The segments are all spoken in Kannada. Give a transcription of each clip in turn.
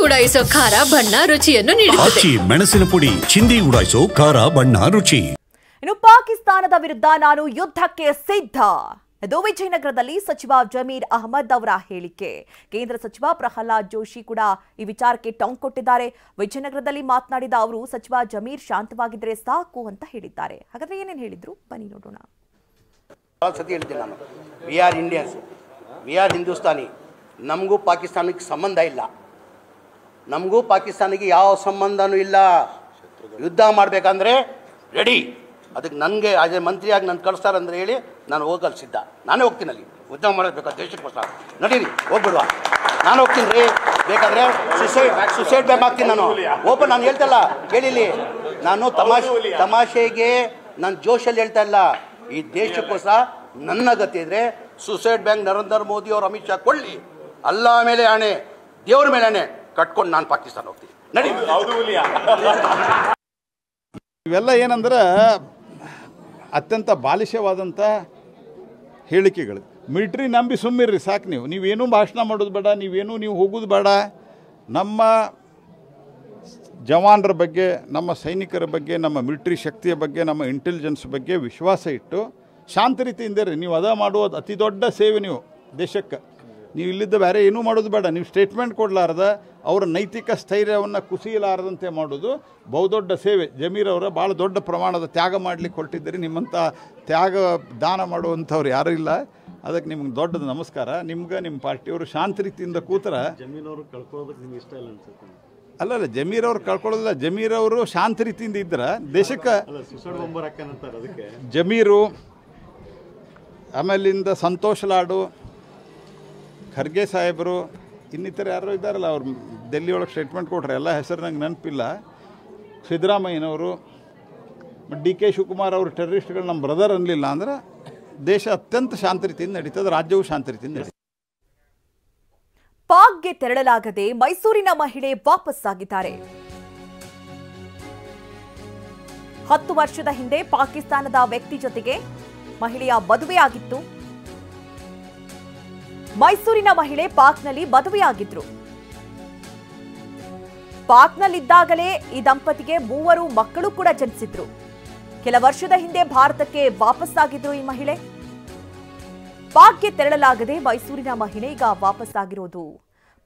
ಉಡಾಯಿಸೋ ಖಾರ ಬಣ್ಣ ರುಚಿಯನ್ನು ನೀಡುತ್ತದೆ. ಮೆಣಸಿನ ಪುಡಿ ಚಿಂದಿ ಉಡಾಯಿಸೋ ಖಾರ ಬಣ್ಣ ರುಚಿ. ಇನ್ನು ಪಾಕಿಸ್ತಾನದ ವಿರುದ್ಧ ನಾನು ಯುದ್ಧಕ್ಕೆ ಸಿದ್ಧ. ಇದು ವಿಜಯನಗರದಲ್ಲಿ ಸಚಿವ ಜಮೀರ್ ಅಹಮದ್ ಅವರ ಹೇಳಿಕೆ. ಕೇಂದ್ರ ಸಚಿವ ಪ್ರಹ್ಲಾದ್ ಜೋಶಿ ಕೂಡ ಈ ವಿಚಾರಕ್ಕೆ ಟಾಂಗ್ ಕೊಟ್ಟಿದ್ದಾರೆ. ವಿಜಯನಗರದಲ್ಲಿ ಮಾತನಾಡಿದ ಅವರು ಸಚಿವ ಜಮೀರ್ ಶಾಂತವಾಗಿದ್ರೆ ಸಾಕು ಅಂತ ಹೇಳಿದ್ದಾರೆ. ಹಾಗಾದ್ರೆ ಏನೇನು ಹೇಳಿದ್ರು ಬನ್ನಿ ನೋಡೋಣ. ಸತಿ ಹೇಳ್ತೀನಿ ನಾನು, we are Indians, we are Hindustani. ನಮಗೂ ಪಾಕಿಸ್ತಾನಕ್ಕೆ ಸಂಬಂಧ ಇಲ್ಲ, ನಮಗೂ ಪಾಕಿಸ್ತಾನಿಗೆ ಯಾವ ಸಂಬಂಧನೂ ಇಲ್ಲ. ಯುದ್ಧ ಮಾಡಬೇಕಂದ್ರೆ ರೆಡಿ. ಅದಕ್ಕೆ ನನಗೆ ಆಸ್ ಎ ಮಂತ್ರಿಯಾಗಿ ನಾನು ಕಳಿಸ್ತಾರಂದ್ರೆ ಹೇಳಿ ನಾನು ಹೋಗಲು ಸಿದ್ಧ. ನಾನೇ ಹೋಗ್ತೀನಿ ಅಲ್ಲಿ ಯುದ್ಧ ಮಾಡಬೇಕು ದೇಶಕ್ಕೋಸ್ಕರ. ನಡೀರಿ ಹೋಗ್ಬಿಡುವ, ನಾನು ಹೋಗ್ತೀನಿ ರೀ. ಬೇಕಾದರೆ ಸುಸೈಡ್ ಬ್ಯಾಕ್ ಆಗ್ತೀನಿ ನಾನು. ಓಪನ್ ನಾನು ಹೇಳ್ತಲ್ಲ ಕೇಳಿಲಿ, ನಾನು ತಮಾಷೆಗೆ ನಾನು ಜೋಶಲ್ಲಿ ಹೇಳ್ತಾ ಇಲ್ಲ. ಈ ದೇಶಕ್ಕೋಸ್ಕರ ನನ್ನ ಗತಿ ಇದ್ರೆ ಸುಸೈಡ್ ಬ್ಯಾಂಕ್ ನರೇಂದ್ರ ಮೋದಿ ಅವರು ಅಮಿತ್ ಶಾ ಕೊಳ್ಳಿ, ಅಲ್ಲ ಮೇಲೆ ಆಣೆ, ದೇವ್ರ ಮೇಲೆ ಆಣೆ ಕಟ್ಕೊಂಡು ನಾನು ಪಾಕಿಸ್ತಾನ ಹೋಗ್ತೀನಿ. ನಡಿ. ಇವೆಲ್ಲ ಏನಂದ್ರೆ ಅತ್ಯಂತ ಬಾಲಿಶವಾದಂಥ ಹೇಳಿಕೆಗಳು. ಮಿಲಿಟ್ರಿ ನಂಬಿ ಸುಮ್ಮಿರ್ರಿ ಸಾಕು. ನೀವೇನೂ ಭಾಷಣ ಮಾಡೋದು ಬೇಡ, ನೀವು ಹೋಗೋದು ಬೇಡ. ನಮ್ಮ ಜವಾನರ ಬಗ್ಗೆ, ನಮ್ಮ ಸೈನಿಕರ ಬಗ್ಗೆ, ನಮ್ಮ ಮಿಲಿಟ್ರಿ ಶಕ್ತಿಯ ಬಗ್ಗೆ, ನಮ್ಮ ಇಂಟೆಲಿಜೆನ್ಸ್ ಬಗ್ಗೆ ವಿಶ್ವಾಸ ಇಟ್ಟು ಶಾಂತ ರೀತಿಯಿಂದ ರೀ. ನೀವು ಅದ ಮಾಡುವುದು ಅತಿ ದೊಡ್ಡ ಸೇವೆ. ನೀವು ದೇಶಕ್ಕೆ ನೀವು ಇಲ್ಲಿದ್ದ ಬೇರೆ ಏನೂ ಮಾಡೋದು ಬೇಡ. ನೀವು ಸ್ಟೇಟ್ಮೆಂಟ್ ಕೊಡಲಾರ್ದ ಅವರ ನೈತಿಕ ಸ್ಥೈರ್ಯವನ್ನು ಕುಸಿಯಲಾರದಂತೆ ಮಾಡೋದು ಬಹುದೊಡ್ಡ ಸೇವೆ. ಜಮೀರ್ ಅವರ ಭಾಳ ದೊಡ್ಡ ಪ್ರಮಾಣದ ತ್ಯಾಗ ಮಾಡಲಿಕ್ಕೆ ಹೊರಟಿದ್ದೀರಿ. ನಿಮ್ಮಂಥ ತ್ಯಾಗ ದಾನ ಮಾಡುವಂಥವ್ರು ಯಾರೂ ಇಲ್ಲ. ಅದಕ್ಕೆ ನಿಮ್ಗೆ ದೊಡ್ಡದು ನಮಸ್ಕಾರ. ನಿಮ್ಗೆ ನಿಮ್ಮ ಪಾರ್ಟಿಯವರು ಶಾಂತ ರೀತಿಯಿಂದ ಕೂತರ. ಜಮೀರವರು ಕಳ್ಕೊಳ್ಳೋದಕ್ಕೆ ನಿಮ್ಗೆ ಇಷ್ಟ ಇಲ್ಲ ಅನ್ಸುತ್ತೆ? ಅಲ್ಲಲ್ಲ, ಜಮೀರ್ ಅವ್ರು ಕಳ್ಕೊಳ್ಳೋದಿಲ್ಲ. ಜಮೀರ್ ಅವರು ಶಾಂತ ರೀತಿಯಿಂದ ಇದ್ರೆ ದೇಶಕ್ಕೆ ಜಮೀರು, ಆಮೇಲಿಂದ ಸಂತೋಷ್ ಲಾಡು, ಖರ್ಗೆ ಸಾಹೇಬರು, ಇನ್ನಿತರ ಯಾರೋ ಇದ್ದಾರಲ್ಲ, ಅವ್ರು ಡೆಲ್ಲಿ ಒಳಗೆ ಸ್ಟೇಟ್ಮೆಂಟ್ ಕೊಟ್ರೆ ಎಲ್ಲ ಹೆಸರು ನಂಗೆ ನೆನಪಿಲ್ಲ. ಸಿದ್ದರಾಮಯ್ಯನವರು, ಡಿ ಕೆ ಶಿವಕುಮಾರ್ ಅವರು ಟೆರರಿಸ್ಟ್ಗಳು ನಮ್ಮ ಬ್ರದರ್ ಅನ್ನಲಿಲ್ಲ ಅಂದ್ರೆ ದೇಶ ಅತ್ಯಂತ ಶಾಂತ ರೀತಿಯಿಂದ ನಡೀತದೆ, ರಾಜ್ಯವು ಶಾಂತ ರೀತಿಯಿಂದ ನಡೀತದೆ. ಪಾಕ್ಗೆ ತೆರಳಲಾಗದೆ ಮೈಸೂರಿನ ಮಹಿಳೆ ವಾಪಸ್ಸಾಗಿದ್ದಾರೆ. 10 ವರ್ಷದ ಹಿಂದೆ ಪಾಕಿಸ್ತಾನದ ವ್ಯಕ್ತಿ ಜೊತೆಗೆ ಮಹಿಳೆಯ ಮದುವೆಯಾಗಿತ್ತು. ಮೈಸೂರಿನ ಮಹಿಳೆ ಪಾಕ್ನಲ್ಲಿ ಮದುವೆಯಾಗಿದ್ರು. ಪಾಕ್ನಲ್ಲಿದ್ದಾಗಲೇ ಈ ದಂಪತಿಗೆ 3 ಮಕ್ಕಳು ಕೂಡ ಜನಿಸಿದ್ರು. ಕೆಲ ವರ್ಷದ ಹಿಂದೆ ಭಾರತಕ್ಕೆ ವಾಪಸ್ಸಾಗಿದ್ರು ಈ ಮಹಿಳೆ. ಪಾಕ್ಗೆ ತೆರಳಲಾಗದೆ ಮೈಸೂರಿನ ಮಹಿಳೆ ಈಗ ವಾಪಸ್ಸಾಗಿರೋದು.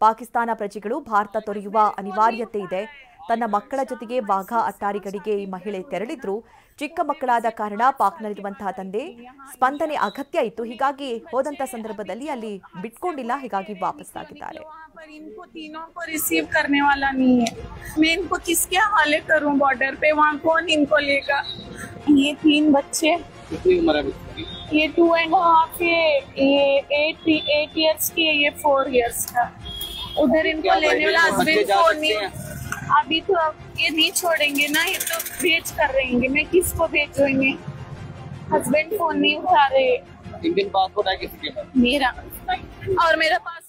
ಪಾಕಿಸ್ತಾನ ಪ್ರಜೆಗಳು ಭಾರತ ತೊರೆಯುವ ಅನಿವಾರ್ಯತೆ ಇದೆ. ತನ್ನ ಮಕ್ಕಳ ಜೊತೆಗೆ ವಾಘಾ ಅಟ್ಟಾರಿ ಗಡಿಗೆ ಈ ಮಹಿಳೆ ತೆರಳಿದ್ರು. ಚಿಕ್ಕ ಮಕ್ಕಳಾದ ಕಾರಣ ಪಾಕ್ನಲ್ಲಿರುವಂತಹ ತಂದೆ ಸ್ಪಂದನೆ ಅಗತ್ಯ ಇತ್ತು. ಹೀಗಾಗಿ ಹೋದಂತ ಸಂದರ್ಭದಲ್ಲಿ ಅಲ್ಲಿ ಬಿಟ್ಕೊಂಡಿಲ್ಲ. ಹೀಗಾಗಿ ವಾಪಸ್ಸಾಗಿದ್ದಾರೆ. इनको तीनों को रिसीव करने वाला नहीं है. मैं इनको किसके हवाले करूं बॉर्डर पे? वहाँ कौन इनको लेगा? ये 3 बच्चे, कितनी उम्र है? ये 2.5, ये 8 years की है, ये 4 years का. उधर इनको लेने वाला हस्बैंड फोन नहीं. अभी तो ये नहीं छोड़ेंगे ना, ये तो भेज कर रहेंगे. मैं किसको भेजेंगे? हस्बैंड फोन नहीं उठा रहे. इंडियन पासपोर्ट है किसके पास? मेरा, और मेरा पास